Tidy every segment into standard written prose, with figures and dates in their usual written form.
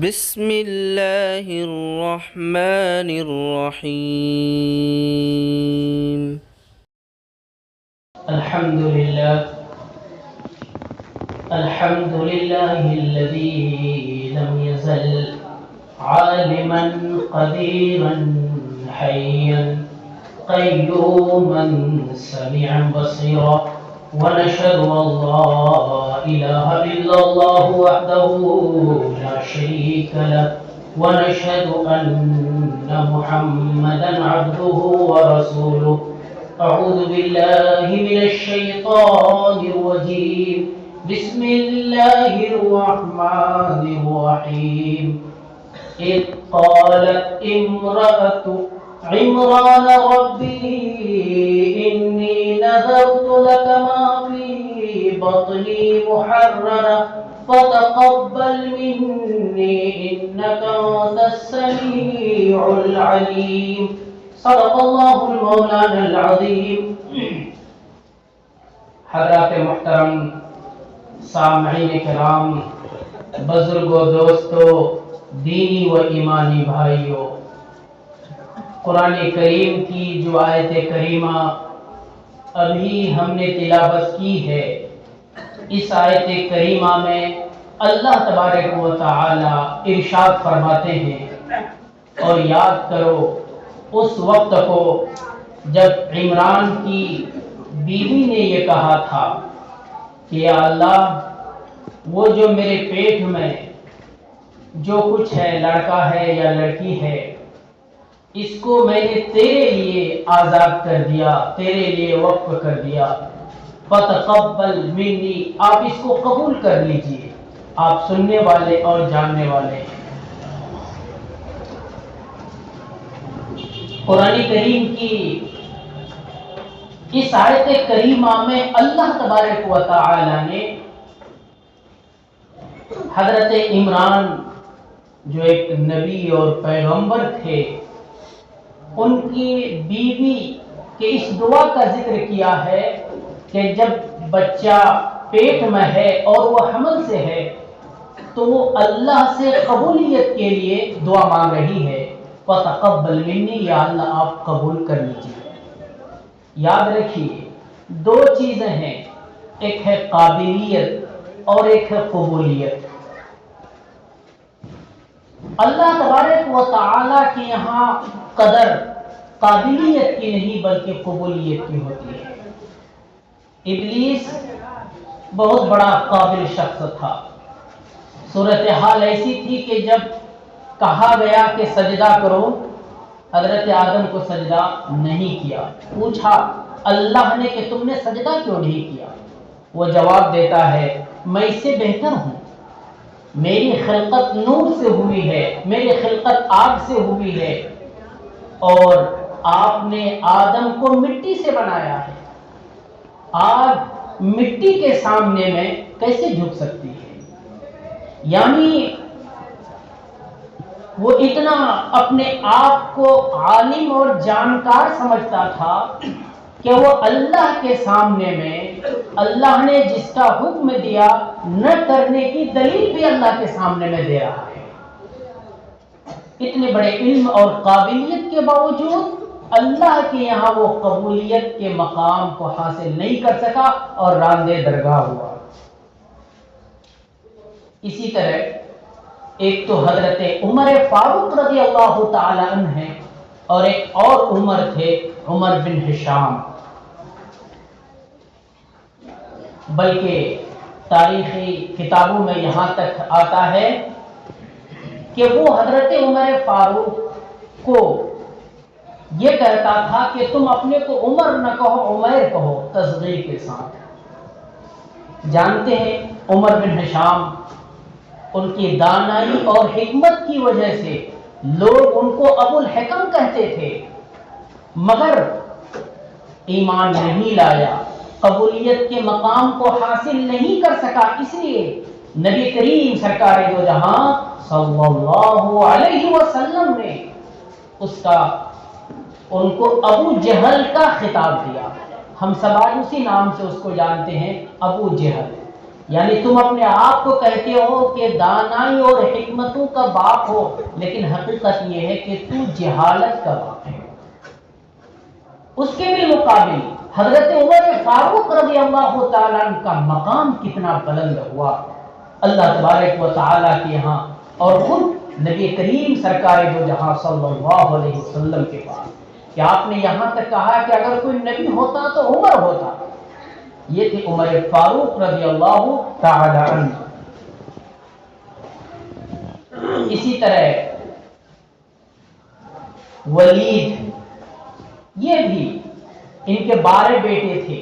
بسم اللہ الرحمن الرحیم. الحمد لله الذي لم يزل عالما قديرا حيا قيوما سميعا بصيرا ونشهد أن لا إله إلا الله وحده لا شريك له ونشهد أن محمدا عبده ورسوله. أعوذ بالله من الشيطان الرجيم. بسم الله الرحمن الرحيم. إذ قالت امرأة عمران ربي إني نذرت لك ما في بطني محررا فتقبل مني إنك أنت السميع العليم. صدق اللہ المولانا العظیم. حضرات محترم سامعین کرام، بزرگوں، دوستوں، دینی و ایمانی بھائیوں، قرآن کریم کی جو آیت کریمہ ابھی ہم نے تلاوت کی ہے، اس آیت کریمہ میں اللہ تبارک و تعالی ارشاد فرماتے ہیں، اور یاد کرو اس وقت کو جب عمران کی بیوی نے یہ کہا تھا کہ یا اللہ، وہ جو میرے پیٹ میں جو کچھ ہے، لڑکا ہے یا لڑکی ہے، اس کو میں نے تیرے لیے آزاد کر دیا، تیرے لیے وقف کر دیا. فتقبل منی، آپ اس کو قبول کر لیجئے. آپ سننے والے اور جاننے والے ہیں. قرآن کریم کی اس آیت کریمہ میں اللہ تبارک و تعالی نے حضرت عمران جو ایک نبی اور پیغمبر تھے، ان کی بیوی کے اس دعا کا ذکر کیا ہے کہ جب بچہ پیٹ میں ہے اور وہ حمل سے ہے تو وہ اللہ سے قبولیت کے لیے دعا مانگ رہی ہے. فَتَقَبَّلْ مِنِّي، یا اللہ آپ قبول کر لیجیے. یاد رکھیے، دو چیزیں ہیں، ایک ہے قابلیت اور ایک ہے قبولیت. اللہ تبارک و تعالی کے یہاں قدر قابلیت کی نہیں بلکہ قبولیت کی ہوتی ہے. ابلیس بہت بڑا قابل شخص تھا. صورتحال ایسی تھی کہ جب کہا گیا کہ سجدہ کرو، حضرت آدم کو سجدہ نہیں کیا. پوچھا اللہ نے کہ تم نے سجدہ کیوں نہیں کیا؟ وہ جواب دیتا ہے میں اس سے بہتر ہوں، میری خلقت نور سے ہوئی ہے، میری خلقت آگ سے ہوئی ہے، اور آپ نے آدم کو مٹی سے بنایا ہے. آگ مٹی کے سامنے میں کیسے جھک سکتی ہے؟ یعنی وہ اتنا اپنے آپ کو عالم اور جانکار سمجھتا تھا کہ وہ اللہ کے سامنے میں اللہ نے جس کا حکم دیا نہ کرنے کی دلیل بھی اللہ کے سامنے میں دے رہا ہے. اتنے بڑے علم اور قابلیت کے باوجود اللہ کے یہاں وہ قبولیت کے مقام کو حاصل نہیں کر سکا اور راندے درگاہ ہوا. اسی طرح ایک تو حضرت عمر فاروق رضی اللہ تعالی عنہ ہیں، اور ایک اور عمر تھے، عمر بن ہشام. بلکہ تاریخی کتابوں میں یہاں تک آتا ہے کہ وہ حضرت عمر فاروق کو یہ کہتا تھا کہ تم اپنے کو عمر نہ کہو، عمیر کہو، تصغیر کے ساتھ. جانتے ہیں عمر بن ہشام، ان کی دانائی اور حکمت کی وجہ سے لوگ ان کو ابو الحکم کہتے تھے، مگر ایمان نہیں لایا، قبولیت کے مقام کو حاصل نہیں کر سکا. اس لیے نبی کریم سرکار دو جہاں صلی اللہ علیہ وسلم نے ان کو ابو جہل کا خطاب دیا. ہم سب آج اسی نام سے اس کو جانتے ہیں، ابو جہل. یعنی تم اپنے آپ کو کہتے ہو کہ دانائی اور حکمتوں کا باپ ہو، لیکن حقیقت یہ ہے کہ تو جہالت کا باپ ہے۔ اس کے بالمقابل حضرت عمر فاروق رضی اللہ تعالیٰ عنہ کا مقام کتنا بلند ہوا اللہ تبارک و تعالیٰ کے یہاں، اور خود نبی کریم سرکار دو جہاں صلی اللہ علیہ وسلم کے پاس، کہ آپ نے یہاں تک کہا کہ اگر کوئی نبی ہوتا تو عمر ہوتا۔ یہ تھے عمر فاروق رضی اللہ تعالی عنہ۔ اسی طرح ولید، یہ بھی ان کے 12 بیٹے تھے،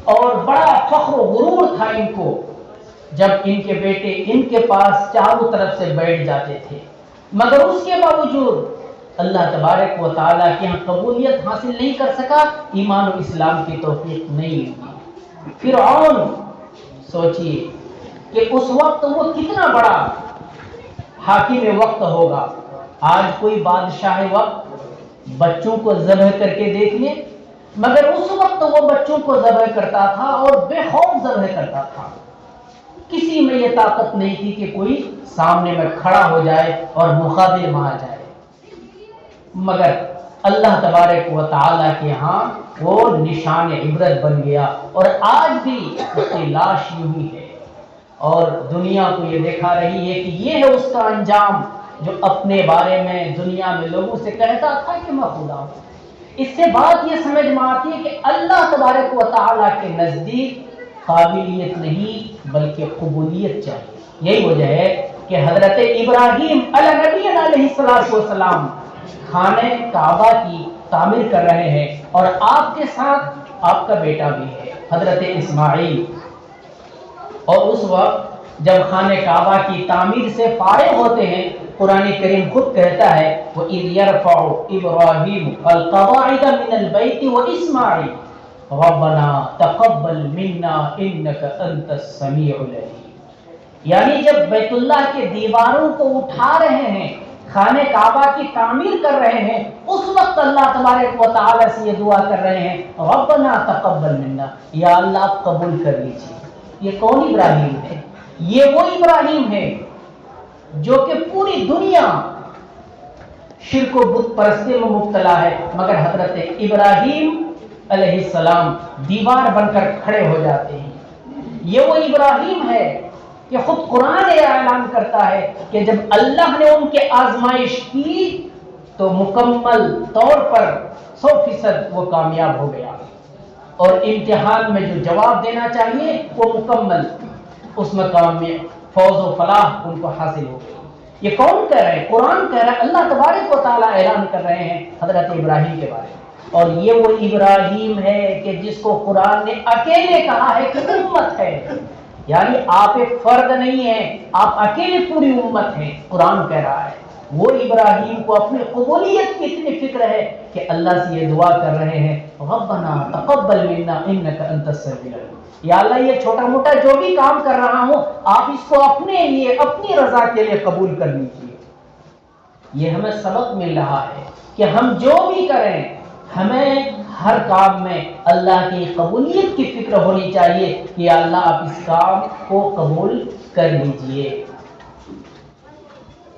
اور بڑا فخر و غرور تھا ان کو جب ان کے بیٹے ان کے پاس چاروں طرف سے بیٹھ جاتے تھے، مگر اس کے باوجود اللہ تبارک و تعالیٰ کے یہاں قبولیت حاصل نہیں کر سکا، ایمان و اسلام کی توفیق نہیں ہوئی۔ فرعون سوچئے کہ اس وقت وہ کتنا بڑا حاکم وقت ہوگا، آج کوئی بادشاہ وقت بچوں کو ذبح کر کے دیکھ لے، مگر اس وقت وہ بچوں کو ذبح کرتا تھا اور بے خوف ذبح کرتا تھا۔ کسی میں یہ طاقت نہیں تھی کہ کوئی سامنے میں کھڑا ہو جائے اور مقابل میں آ جائے، مگر اللہ تبارک و تعالیٰ کے ہاں وہ نشان عبرت بن گیا، اور آج بھی اس کی لاش یوں ہی ہے، اور دنیا کو یہ دکھا رہی ہے کہ یہ ہے اس کا انجام جو اپنے بارے میں دنیا میں لوگوں سے کہتا تھا کہ میں خدا ہوں۔ اس سے بات یہ سمجھ میں آتی ہے کہ اللہ تبارک و تعالیٰ کے نزدیک قابلیت نہیں بلکہ قبولیت چاہیے۔ یہی وجہ ہے کہ حضرت ابراہیم علیہ نبی علیہ السلام خانہ کعبہ کی تعمیر کر رہے ہیں، اور آپ کے ساتھ آپ کا بیٹا بھی ہے حضرت اسماعیل، اور اس وقت جب خانہ کعبہ کی تعمیر سے فارغ ہوتے ہیں، قرآن کریم خود کہتا ہے وَإِذْ يَرْفَعُ إِبْرَاهِيمُ الْقَوَاعِدَ مِنَ الْبَيْتِ وَإِسْمَاعِيلُ رَبَّنَا تَقَبَّلْ مِنَّا إِنَّكَ أَنْتَ السَّمِيعُ الْعَلِيمُ، یعنی جب بیت اللہ کے دیواروں کو اٹھا رہے ہیں، خانہ کعبہ کی تعمیر کر رہے ہیں، اس وقت اللہ تبارک و تعالیٰ سے یہ دعا کر رہے ہیں رَبَّنَا تَقَبَّلْ مِنَّا، یا اللہ آپ قبول کر لیجیے۔ یہ کون ابراہیم ہے؟ یہ وہ ابراہیم ہے جو کہ پوری دنیا شرک و بت پرستی میں مبتلا ہے، مگر حضرت ابراہیم علیہ السلام دیوار بن کر کھڑے ہو جاتے ہیں۔ یہ وہ ابراہیم ہے کہ خود قرآن یہ اعلان کرتا ہے کہ جب اللہ نے ان کے آزمائش کی تو مکمل طور پر 100% وہ کامیاب ہو گیا، اور امتحان میں جو جواب دینا چاہیے وہ مکمل اس مقام میں فوز و فلاح ان کو حاصل ہو گئی۔ یہ کون کہہ رہے ہیں؟ قرآن کہہ رہا ہے، اللہ تبارک و تعالیٰ اعلان کر رہے ہیں حضرت ابراہیم کے بارے میں، اور یہ وہ ابراہیم ہے کہ جس کو قرآن نے اکیلے کہا ہے کہ امت ہے، یعنی آپ ایک فرد نہیں ہیں، آپ اکیلے پوری امت ہیں۔ قرآن کہہ رہا ہے وہ ابراہیم کو اپنی قبولیت کی اتنی فکر ہے کہ اللہ سے یہ دعا کر رہے ہیں ربنا تقبل منا انک انت السمیع العلیم، یا اللہ یہ چھوٹا موٹا جو بھی کام کر رہا ہوں آپ اس کو اپنے لیے اپنی رضا کے لیے قبول کر لیجیے۔ یہ ہمیں سبق مل رہا ہے کہ ہم جو بھی کریں ہمیں ہر کام میں اللہ کی قبولیت کی فکر ہونی چاہیے کہ اللہ آپ اس کام کو قبول کر لیجیے۔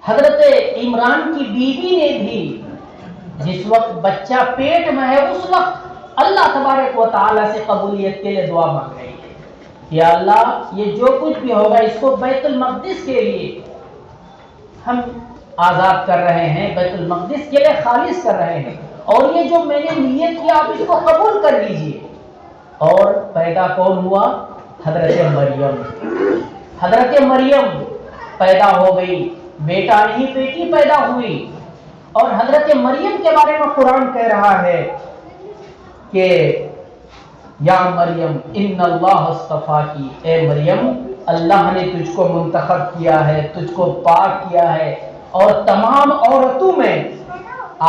حضرت عمران کی بیوی نے بھی جس وقت بچہ پیٹ میں ہے اس وقت اللہ تبارک و تعالیٰ سے قبولیت کے لیے دعا مانگ رہی ہے، یا اللہ یہ جو کچھ بھی ہوگا اس کو بیت المقدس کے لیے ہم آزاد کر رہے ہیں، بیت المقدس کے لیے خالص کر رہے ہیں، اور یہ جو میں نے نیت کیا آپ اس کو قبول کر لیجئے۔ اور پیدا کون ہوا؟ حضرت مریم۔ حضرت مریم پیدا ہو گئی، بیٹا نہیں بیٹی پیدا ہوئی، اور حضرت مریم کے بارے میں قرآن کہہ رہا ہے کہ یا مریم ان اللہ اصطفاکی، اے مریم اللہ نے تجھ کو منتخب کیا ہے، تجھ کو پاک کیا ہے، اور تمام عورتوں میں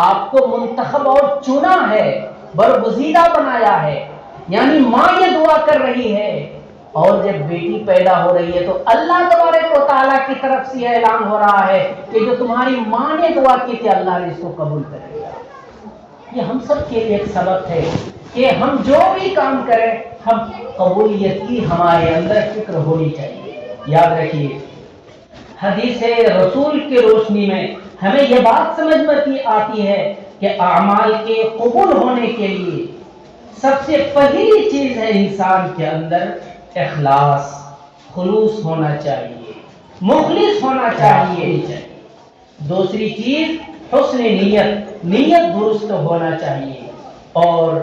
آپ کو منتخب اور چنا ہے، برگزیدہ بنایا ہے۔ یعنی ماں یہ دعا کر رہی ہے، اور جب بیٹی پیدا ہو رہی ہے تو اللہ تبارک و تعالیٰ کی طرف سے اعلان ہو رہا ہے کہ جو تمہاری ماں نے دعا کی تھی اللہ نے اس کو قبول کر لیا۔ یہ ہم سب کے لیے ایک سبق ہے کہ ہم جو بھی کام کریں ہم قبولیت کی ہمارے اندر فکر ہونی چاہیے. یاد رکھیے حدیث رسول کی روشنی میں ہمیں یہ بات سمجھ میں آتی ہے کہ اعمال کے قبول ہونے کے لیے سب سے پہلی چیز ہے انسان کے اندر اخلاص، خلوص ہونا چاہیے، مخلص ہونا چاہیے. دوسری چیز حسن نیت، نیت درست ہونا چاہیے. اور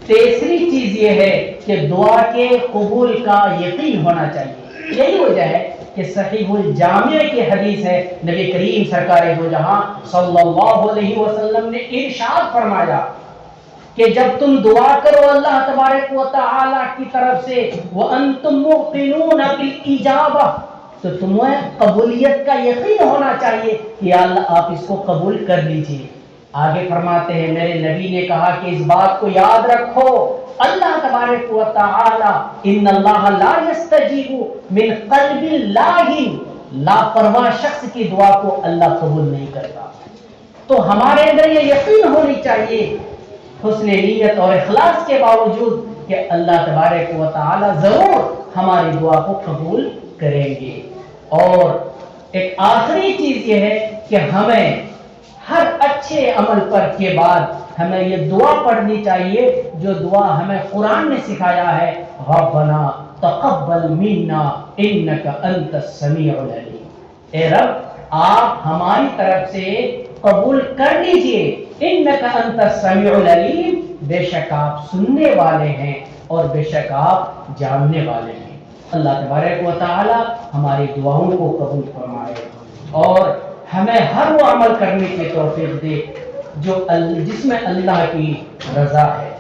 تیسری چیز یہ ہے کہ دعا کے قبول کا یقین ہونا چاہیے. یہی وجہ ہے کہ صحیح الجامع کی حدیث ہے، نبی کریم سرکار دو جہاں صلی اللہ علیہ وسلم نے ارشاد فرمایا کہ جب تم دعا کرو اللہ تبارک و تعالی کی طرف سے وانتم موقنون بالاجابہ، تو تمہیں قبولیت کا یقین ہونا چاہیے کہ یا اللہ آپ اس کو قبول کر لیجیے. آگے فرماتے ہیں میرے نبی نے کہا کہ اس بات کو یاد رکھو اللہ تبارک و تعالی ان اللہ لا یستجیب من قلب لاہن، لاپرواہ شخص کی دعا کو اللہ قبول نہیں کرتا. تو ہمارے اندر یہ یقین ہونی چاہیے حسن نیت اور اخلاص کے باوجود کہ اللہ تبارک و تعالی ضرور ہماری دعا کو قبول کریں گے. اور ایک آخری چیز یہ ہے کہ ہمیں ہر اچھے عمل پر کے بعد ہمیں یہ دعا پڑھنی چاہیے جو دعا ہمیں قرآن نے سکھایا ہے، ربنا تقبل منا انک انت السمیع العلیم. اے رب آپ ہماری طرف سے قبول کر لیجئے، انک انت السمیع العلیم، بے شک آپ سننے والے ہیں اور بے شک آپ جاننے والے ہیں. اللہ تبارک و تعالی ہماری دعاؤں کو قبول فرمائے اور ہمیں ہر وہ عمل کرنے کی توفیق دے جو جس میں اللہ کی رضا ہے.